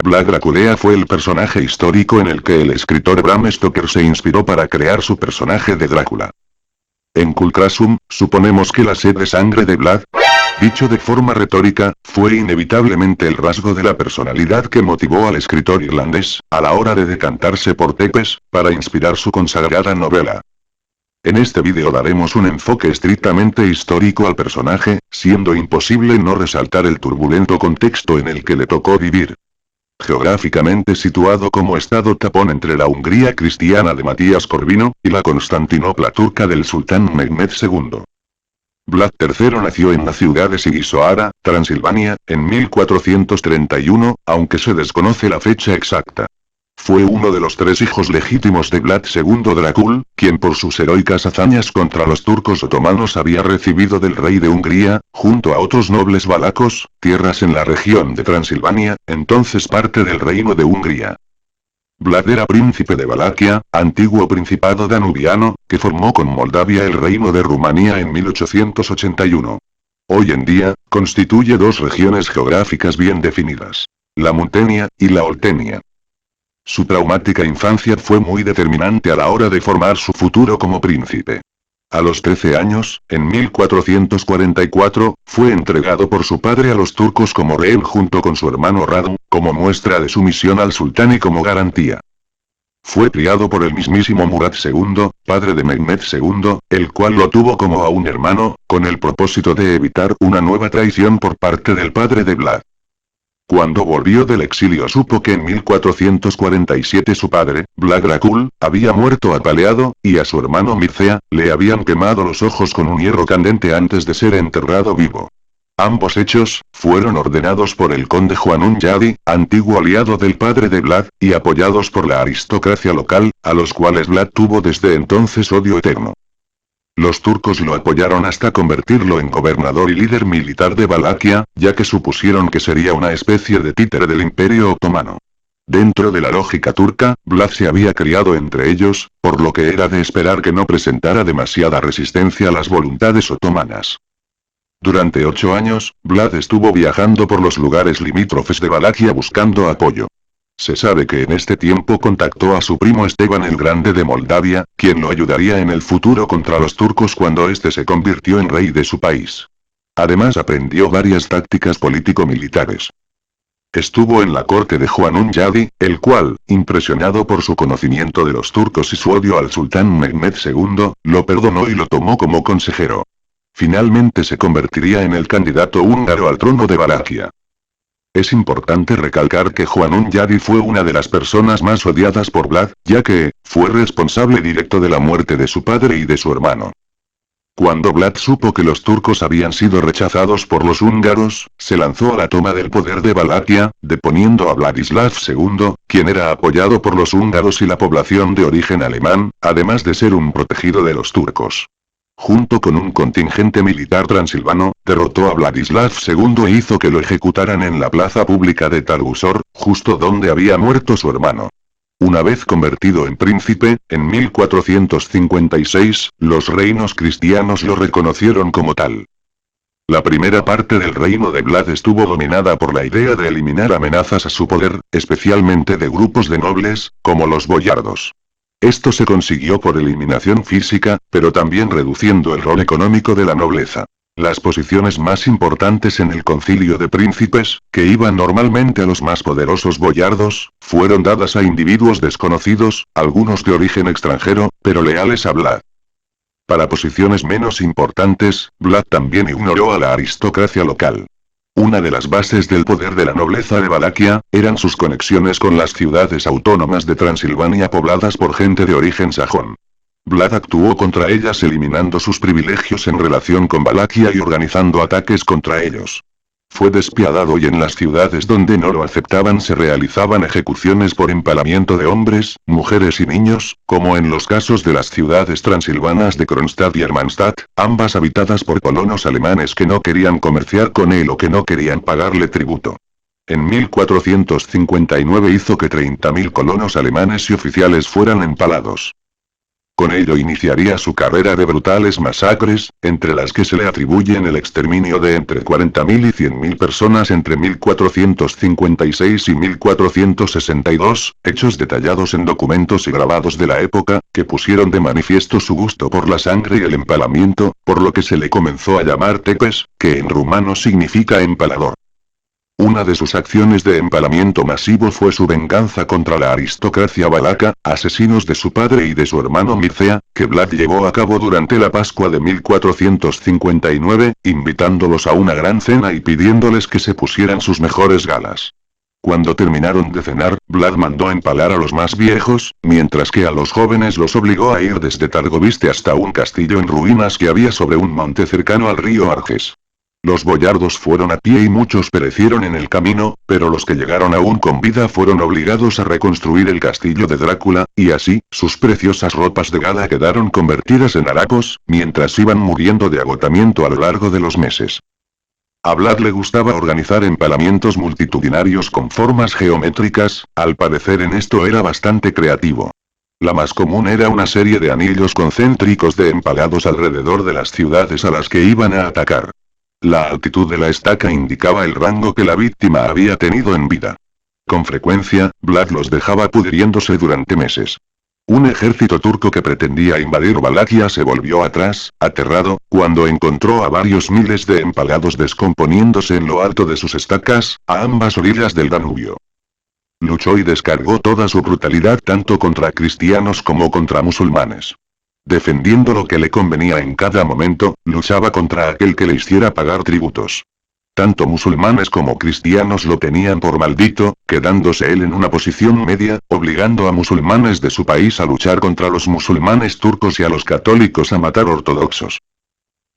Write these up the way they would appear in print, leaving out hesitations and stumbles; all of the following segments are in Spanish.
Vlad Draculea fue el personaje histórico en el que el escritor Bram Stoker se inspiró para crear su personaje de Drácula. En Kulkrasum, suponemos que la sed de sangre de Vlad, dicho de forma retórica, fue inevitablemente el rasgo de la personalidad que motivó al escritor irlandés, a la hora de decantarse por Tepes, para inspirar su consagrada novela. En este vídeo daremos un enfoque estrictamente histórico al personaje, siendo imposible no resaltar el turbulento contexto en el que le tocó vivir. Geográficamente situado como estado tapón entre la Hungría cristiana de Matías Corvino, y la Constantinopla turca del sultán Mehmed II. Vlad III nació en la ciudad de Sigisoara, Transilvania, en 1431, aunque se desconoce la fecha exacta. Fue uno de los 3 hijos legítimos de Vlad II Dracul, quien por sus heroicas hazañas contra los turcos otomanos había recibido del rey de Hungría, junto a otros nobles valacos, tierras en la región de Transilvania, entonces parte del reino de Hungría. Vlad era príncipe de Valaquia, antiguo principado danubiano, que formó con Moldavia el reino de Rumanía en 1881. Hoy en día, constituye 2 regiones geográficas bien definidas: la Muntenia y la Oltenia. Su traumática infancia fue muy determinante a la hora de formar su futuro como príncipe. A los 13 años, en 1444, fue entregado por su padre a los turcos como rehén junto con su hermano Radu, como muestra de sumisión al sultán y como garantía. Fue criado por el mismísimo Murad II, padre de Mehmed II, el cual lo tuvo como a un hermano, con el propósito de evitar una nueva traición por parte del padre de Vlad. Cuando volvió del exilio supo que en 1447 su padre, Vlad Dracul, había muerto apaleado, y a su hermano Mircea, le habían quemado los ojos con un hierro candente antes de ser enterrado vivo. Ambos hechos, fueron ordenados por el conde Juanun Yadi, antiguo aliado del padre de Vlad, y apoyados por la aristocracia local, a los cuales Vlad tuvo desde entonces odio eterno. Los turcos lo apoyaron hasta convertirlo en gobernador y líder militar de Valaquia, ya que supusieron que sería una especie de títere del Imperio Otomano. Dentro de la lógica turca, Vlad se había criado entre ellos, por lo que era de esperar que no presentara demasiada resistencia a las voluntades otomanas. Durante 8 años, Vlad estuvo viajando por los lugares limítrofes de Valaquia buscando apoyo. Se sabe que en este tiempo contactó a su primo Esteban el Grande de Moldavia, quien lo ayudaría en el futuro contra los turcos cuando este se convirtió en rey de su país. Además aprendió varias tácticas político-militares. Estuvo en la corte de Juanun Yadi, el cual, impresionado por su conocimiento de los turcos y su odio al sultán Mehmed II, lo perdonó y lo tomó como consejero. Finalmente se convertiría en el candidato húngaro al trono de Valaquia. Es importante recalcar que Juanun Yadi fue una de las personas más odiadas por Vlad, ya que, fue responsable directo de la muerte de su padre y de su hermano. Cuando Vlad supo que los turcos habían sido rechazados por los húngaros, se lanzó a la toma del poder de Valaquia, deponiendo a Vladislav II, quien era apoyado por los húngaros y la población de origen alemán, además de ser un protegido de los turcos. Junto con un contingente militar transilvano, derrotó a Vladislav II e hizo que lo ejecutaran en la plaza pública de Talgusor, justo donde había muerto su hermano. Una vez convertido en príncipe, en 1456, los reinos cristianos lo reconocieron como tal. La primera parte del reino de Vlad estuvo dominada por la idea de eliminar amenazas a su poder, especialmente de grupos de nobles, como los boyardos. Esto se consiguió por eliminación física, pero también reduciendo el rol económico de la nobleza. Las posiciones más importantes en el concilio de príncipes, que iban normalmente a los más poderosos boyardos, fueron dadas a individuos desconocidos, algunos de origen extranjero, pero leales a Vlad. Para posiciones menos importantes, Vlad también ignoró a la aristocracia local. Una de las bases del poder de la nobleza de Valaquia, eran sus conexiones con las ciudades autónomas de Transilvania pobladas por gente de origen sajón. Vlad actuó contra ellas eliminando sus privilegios en relación con Valaquia y organizando ataques contra ellos. Fue despiadado y en las ciudades donde no lo aceptaban se realizaban ejecuciones por empalamiento de hombres, mujeres y niños, como en los casos de las ciudades transilvanas de Kronstadt y Hermannstadt, ambas habitadas por colonos alemanes que no querían comerciar con él o que no querían pagarle tributo. En 1459 hizo que 30.000 colonos alemanes y oficiales fueran empalados. Con ello iniciaría su carrera de brutales masacres, entre las que se le atribuyen el exterminio de entre 40.000 y 100.000 personas entre 1456 y 1462, hechos detallados en documentos y grabados de la época, que pusieron de manifiesto su gusto por la sangre y el empalamiento, por lo que se le comenzó a llamar Tepes, que en rumano significa empalador. Una de sus acciones de empalamiento masivo fue su venganza contra la aristocracia valaca, asesinos de su padre y de su hermano Mircea, que Vlad llevó a cabo durante la Pascua de 1459, invitándolos a una gran cena y pidiéndoles que se pusieran sus mejores galas. Cuando terminaron de cenar, Vlad mandó empalar a los más viejos, mientras que a los jóvenes los obligó a ir desde Targoviste hasta un castillo en ruinas que había sobre un monte cercano al río Arges. Los boyardos fueron a pie y muchos perecieron en el camino, pero los que llegaron aún con vida fueron obligados a reconstruir el castillo de Drácula, y así, sus preciosas ropas de gala quedaron convertidas en harapos, mientras iban muriendo de agotamiento a lo largo de los meses. A Vlad le gustaba organizar empalamientos multitudinarios con formas geométricas, al parecer en esto era bastante creativo. La más común era una serie de anillos concéntricos de empalados alrededor de las ciudades a las que iban a atacar. La altitud de la estaca indicaba el rango que la víctima había tenido en vida. Con frecuencia, Vlad los dejaba pudriéndose durante meses. Un ejército turco que pretendía invadir Valaquia se volvió atrás, aterrado, cuando encontró a varios miles de empalados descomponiéndose en lo alto de sus estacas, a ambas orillas del Danubio. Luchó y descargó toda su brutalidad tanto contra cristianos como contra musulmanes. Defendiendo lo que le convenía en cada momento, luchaba contra aquel que le hiciera pagar tributos. Tanto musulmanes como cristianos lo tenían por maldito, quedándose él en una posición media, obligando a musulmanes de su país a luchar contra los musulmanes turcos y a los católicos a matar ortodoxos.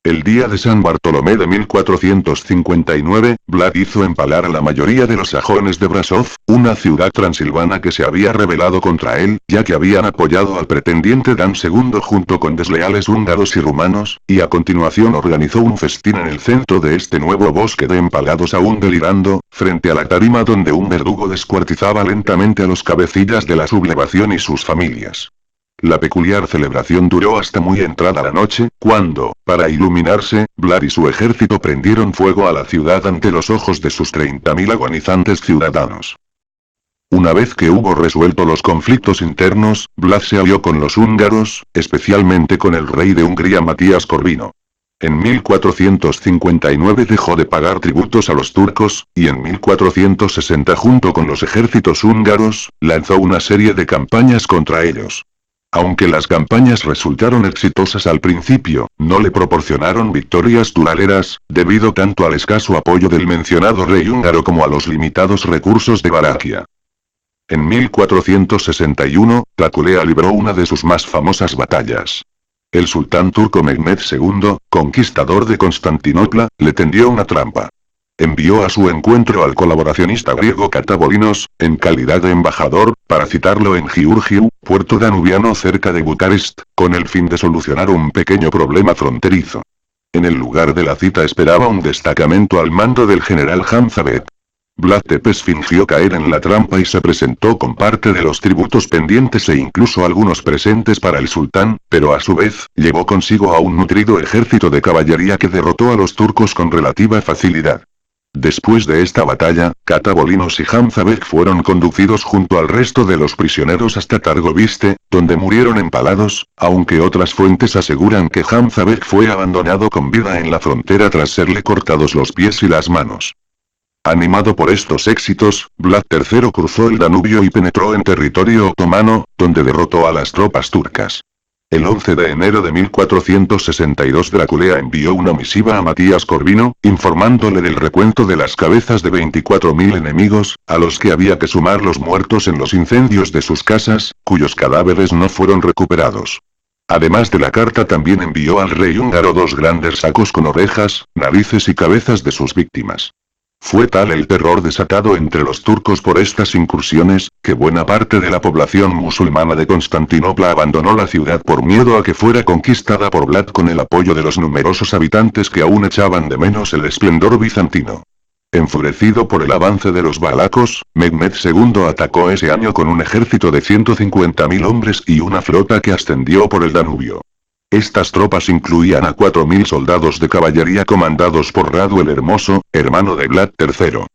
El día de San Bartolomé de 1459, Vlad hizo empalar a la mayoría de los sajones de Brasov, una ciudad transilvana que se había rebelado contra él, ya que habían apoyado al pretendiente Dan II junto con desleales húngaros y rumanos, y a continuación organizó un festín en el centro de este nuevo bosque de empalados aún delirando, frente a la tarima donde un verdugo descuartizaba lentamente a los cabecillas de la sublevación y sus familias. La peculiar celebración duró hasta muy entrada la noche, cuando, para iluminarse, Vlad y su ejército prendieron fuego a la ciudad ante los ojos de sus 30.000 agonizantes ciudadanos. Una vez que hubo resuelto los conflictos internos, Vlad se alió con los húngaros, especialmente con el rey de Hungría Matías Corvino. En 1459 dejó de pagar tributos a los turcos, y en 1460 junto con los ejércitos húngaros, lanzó una serie de campañas contra ellos. Aunque las campañas resultaron exitosas al principio, no le proporcionaron victorias duraderas, debido tanto al escaso apoyo del mencionado rey húngaro como a los limitados recursos de Valaquia. En 1461, Tlaculea libró una de sus más famosas batallas. El sultán turco Mehmed II, conquistador de Constantinopla, le tendió una trampa. Envió a su encuentro al colaboracionista griego Catabolinos, en calidad de embajador, para citarlo en Giurgiu, puerto danubiano cerca de Bucarest, con el fin de solucionar un pequeño problema fronterizo. En el lugar de la cita esperaba un destacamento al mando del general Hamzabek. Vlad Tepes fingió caer en la trampa y se presentó con parte de los tributos pendientes e incluso algunos presentes para el sultán, pero a su vez, llevó consigo a un nutrido ejército de caballería que derrotó a los turcos con relativa facilidad. Después de esta batalla, Catabolinos y Hamzabek fueron conducidos junto al resto de los prisioneros hasta Targoviste, donde murieron empalados, aunque otras fuentes aseguran que Hamzabek fue abandonado con vida en la frontera tras serle cortados los pies y las manos. Animado por estos éxitos, Vlad III cruzó el Danubio y penetró en territorio otomano, donde derrotó a las tropas turcas. El 11 de enero de 1462 Drácula envió una misiva a Matías Corvino, informándole del recuento de las cabezas de 24.000 enemigos, a los que había que sumar los muertos en los incendios de sus casas, cuyos cadáveres no fueron recuperados. Además de la carta también envió al rey húngaro 2 grandes sacos con orejas, narices y cabezas de sus víctimas. Fue tal el terror desatado entre los turcos por estas incursiones, que buena parte de la población musulmana de Constantinopla abandonó la ciudad por miedo a que fuera conquistada por Vlad con el apoyo de los numerosos habitantes que aún echaban de menos el esplendor bizantino. Enfurecido por el avance de los valacos, Mehmed II atacó ese año con un ejército de 150.000 hombres y una flota que ascendió por el Danubio. Estas tropas incluían a 4.000 soldados de caballería comandados por Radu el Hermoso, hermano de Vlad III.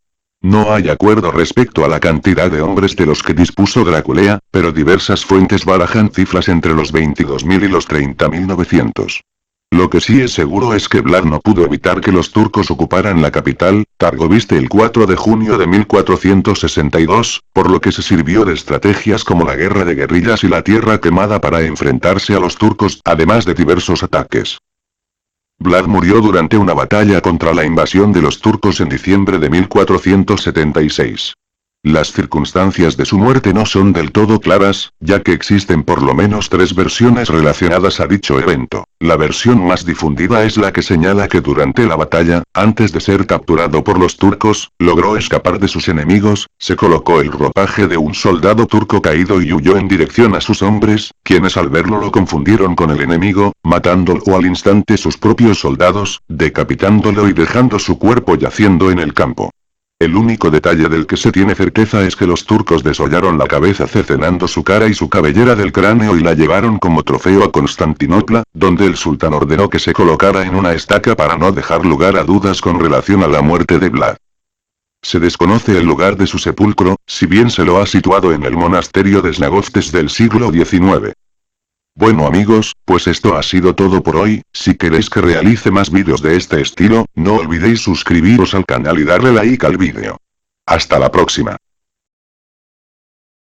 No hay acuerdo respecto a la cantidad de hombres de los que dispuso Drácula, pero diversas fuentes barajan cifras entre los 22.000 y los 30.900. Lo que sí es seguro es que Vlad no pudo evitar que los turcos ocuparan la capital, Targoviste el 4 de junio de 1462, por lo que se sirvió de estrategias como la guerra de guerrillas y la tierra quemada para enfrentarse a los turcos, además de diversos ataques. Vlad murió durante una batalla contra la invasión de los turcos en diciembre de 1476. Las circunstancias de su muerte no son del todo claras, ya que existen por lo menos 3 versiones relacionadas a dicho evento. La versión más difundida es la que señala que durante la batalla, antes de ser capturado por los turcos, logró escapar de sus enemigos, se colocó el ropaje de un soldado turco caído y huyó en dirección a sus hombres, quienes al verlo lo confundieron con el enemigo, matándolo al instante sus propios soldados, decapitándolo y dejando su cuerpo yaciendo en el campo. El único detalle del que se tiene certeza es que los turcos desollaron la cabeza cercenando su cara y su cabellera del cráneo y la llevaron como trofeo a Constantinopla, donde el sultán ordenó que se colocara en una estaca para no dejar lugar a dudas con relación a la muerte de Vlad. Se desconoce el lugar de su sepulcro, si bien se lo ha situado en el monasterio de Snagoftes del siglo XIX. Bueno amigos, pues esto ha sido todo por hoy. Si queréis que realice más vídeos de este estilo, no olvidéis suscribiros al canal y darle like al vídeo. Hasta la próxima.